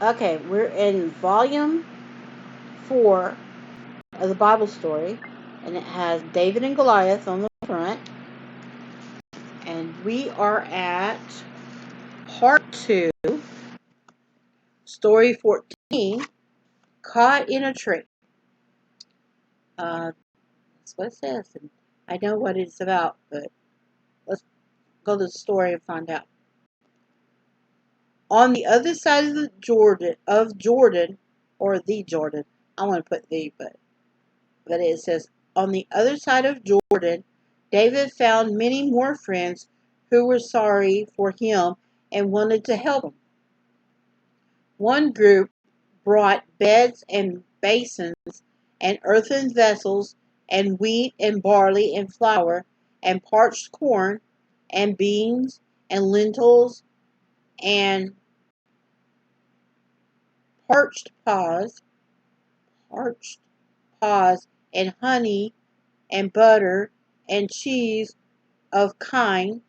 Okay, we're in volume 4 of the Bible story, and it has David and Goliath on the front. And we are at part 2, story 14, Caught in a Tree. That's what it says. And I know what it's about, but let's go to the story and find out. On the other side of the Jordan, or the Jordan. I want to put the, but it says, on the other side of Jordan, David found many more friends who were sorry for him and wanted to help him. One group brought beds and basins and earthen vessels and wheat and barley and flour and parched corn and beans and lentils and parched paws and honey and butter and cheese of kine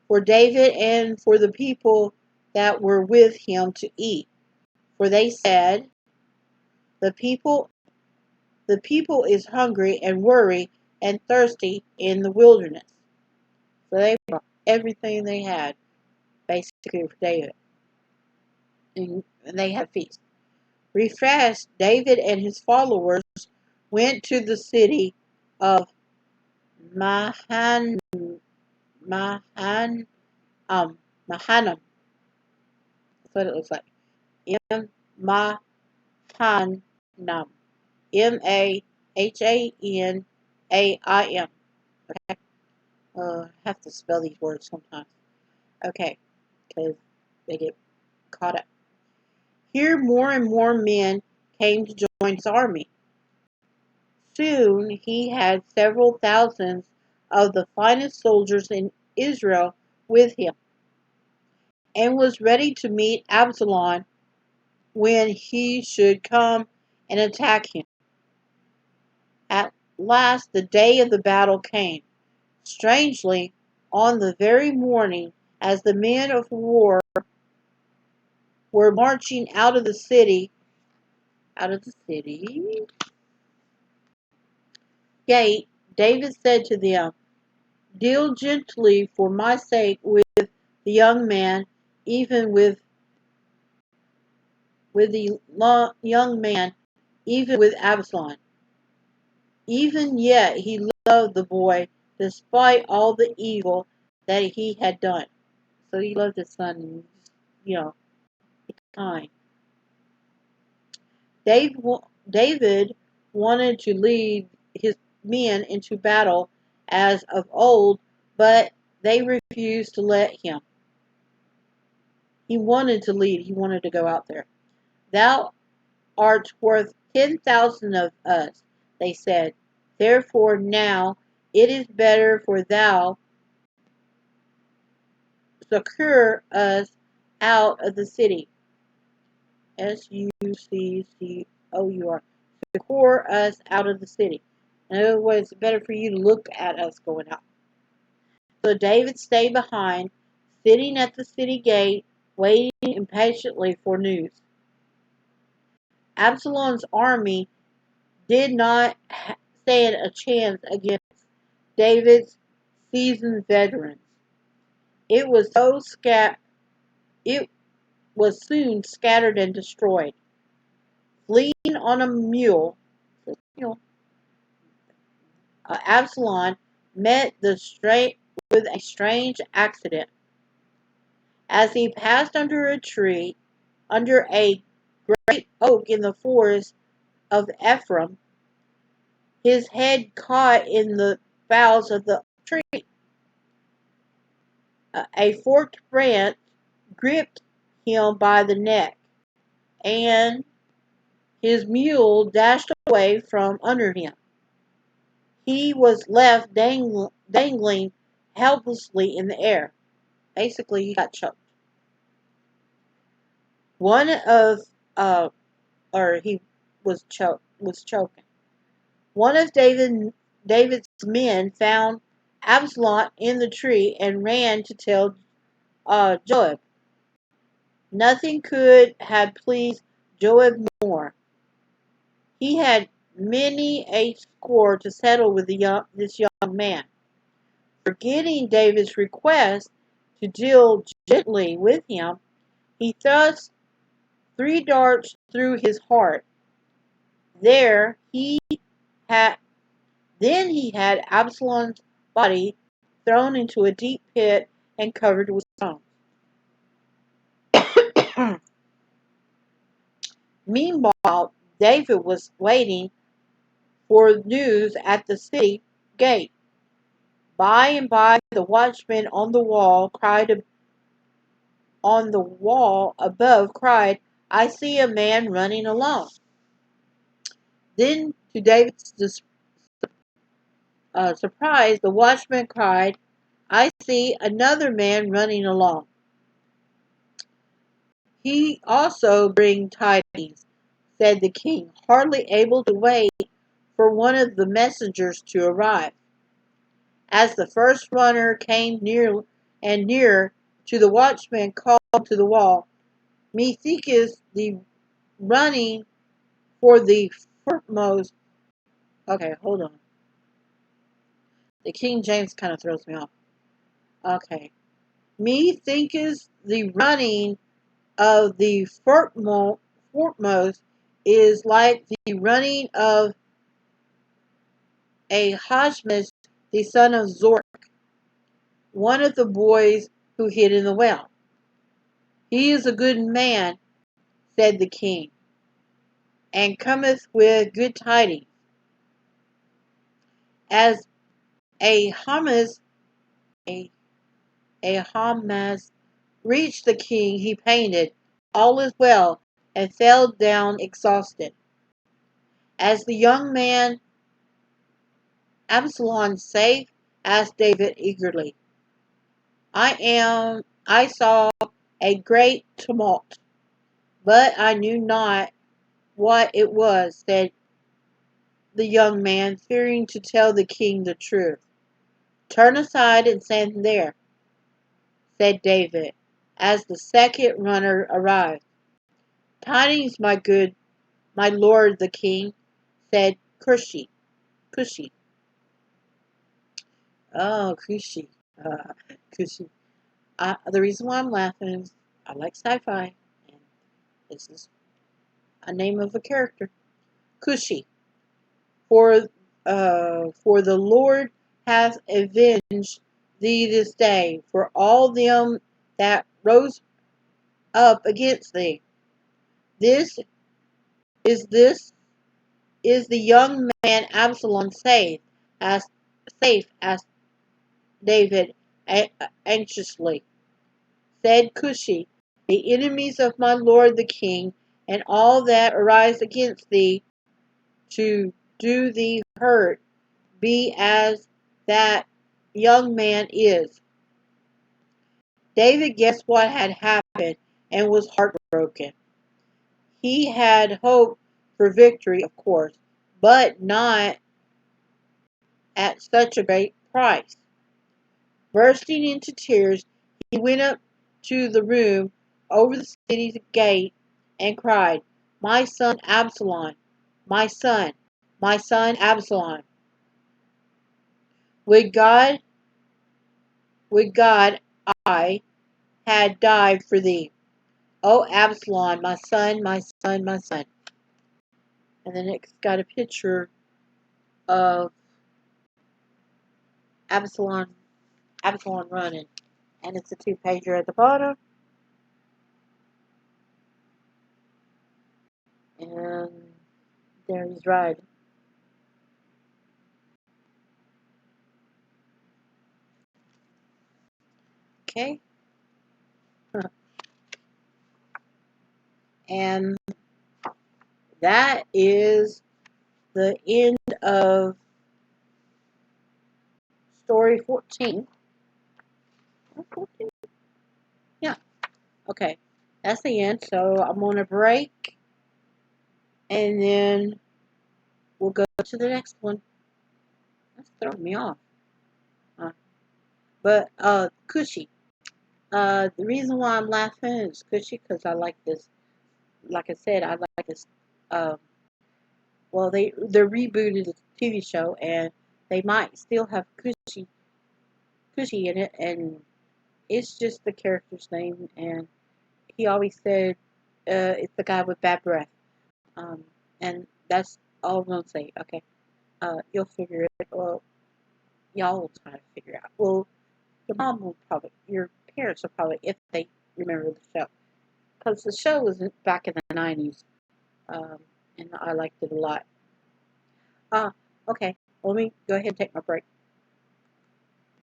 for David and for the people that were with him to eat. For they said, the people is hungry and worried and thirsty in the wilderness. So they brought everything they had, basically, for David. And they had a feast. Refreshed, David and his followers went to the city of Mahan, Mahan, Mahanam. That's what it looks like. Mahanam. Mahanam. Okay. I have to spell these words sometimes. Okay. Because they get caught up. Here more and more men came to join his army. Soon he had several thousands of the finest soldiers in Israel with him, and was ready to meet Absalom when he should come and attack him. At last the day of the battle came. Strangely, on the very morning as the men of war were marching out of the city gate, David said to them, deal gently for my sake with the young man, even with the young man, even with Absalom. Even yet he loved the boy, despite all the evil that he had done. So he loved his son, you know, kind. David wanted to lead his men into battle as of old, but they refused to let him. He wanted to lead. He wanted to go out there. Thou art worth 10,000 of us, they said. Therefore now it is better for thou succor us out of the city. Succor. Succor us out of the city. In other words, it's better for you to look at us going out. So David stayed behind, sitting at the city gate, waiting impatiently for news. Absalom's army did not stand a chance against David's seasoned veterans. It was soon scattered and destroyed. Fleeing on a mule, Absalom met with a strange accident. As he passed under a great oak in the forest of Ephraim, his head caught in the boughs of the tree. A forked branch gripped him by the neck, and his mule dashed away from under him. He was left dangling helplessly in the air. Basically, he got choked. He was choking. One of David's men found Absalom in the tree and ran to tell Joab. Nothing could have pleased Joab more. He had many a score to settle with this young man. Forgetting David's request to deal gently with him, he thrust 3 darts through his heart. There he had Then he had Absalom's body thrown into a deep pit and covered with stones. Meanwhile, David was waiting for news at the city gate. By and by, the watchman on the wall above cried, "I see a man running alone." Then, to David's surprise, the watchman cried, "I see another man running along. He also bring tidings," said the king, hardly able to wait for one of the messengers to arrive. As the first runner came near and nearer to the watchman called to the wall, "Methinketh the running for the foremost." Okay, hold on. The King James kind of throws me off. Okay. "Methinketh the running of the foremost is like the running of Ahashmas, the son of Zork, one of the boys who hid in the well." "He is a good man," said the king, "and cometh with good tidings." As Ahimaaz reached the king, he painted, "All is well," and fell down exhausted. "As the young man Absalom safe?" asked David eagerly. I saw a great tumult, but I knew not what it was," said the young man, fearing to tell the king the truth. "Turn aside and stand there," said David, as the second runner arrived. "Tidings, my lord the king," said Cushi. Oh, Cushi. Cushi. The reason why I'm laughing is I like sci-fi, and this is a name of a character. Cushi. For the Lord hath avenged thee this day for all them that rose up against thee. This this is the young man Absalom asked David anxiously. Said Cushi, "The enemies of my lord the king, and all that arise against thee to do thee hurt, be as that young man is." David guessed what had happened and was heartbroken. He had hoped for victory, of course, but not at such a great price. Bursting into tears, he went up to the room over the city gate and cried, "My son Absalom, my son Absalom, would God, would God I had died for thee. O Absalom, my son, my son, my son." And then it's got a picture of Absalom, Absalom running. And it's a 2-pager at the bottom. And there he's riding. Okay. And that is the end of story 14. 14? Yeah. Okay. That's the end. So I'm going to break. And then we'll go to the next one. That's throwing me off. But, Cushy. The reason why I'm laughing is cushy because I like this. Like I said, I like this. Um, well, they rebooted the TV show, and they might still have cushy in it, and it's just the character's name. And he always said, "It's the guy with bad breath." Um, and that's all I'm gonna say. Okay, you'll figure it. Well, y'all will try to figure it out. Well, your parents will probably, if they remember the show, because the show was back in the '90s, um, and I liked it a lot. Uh, okay, let me go ahead and take my break.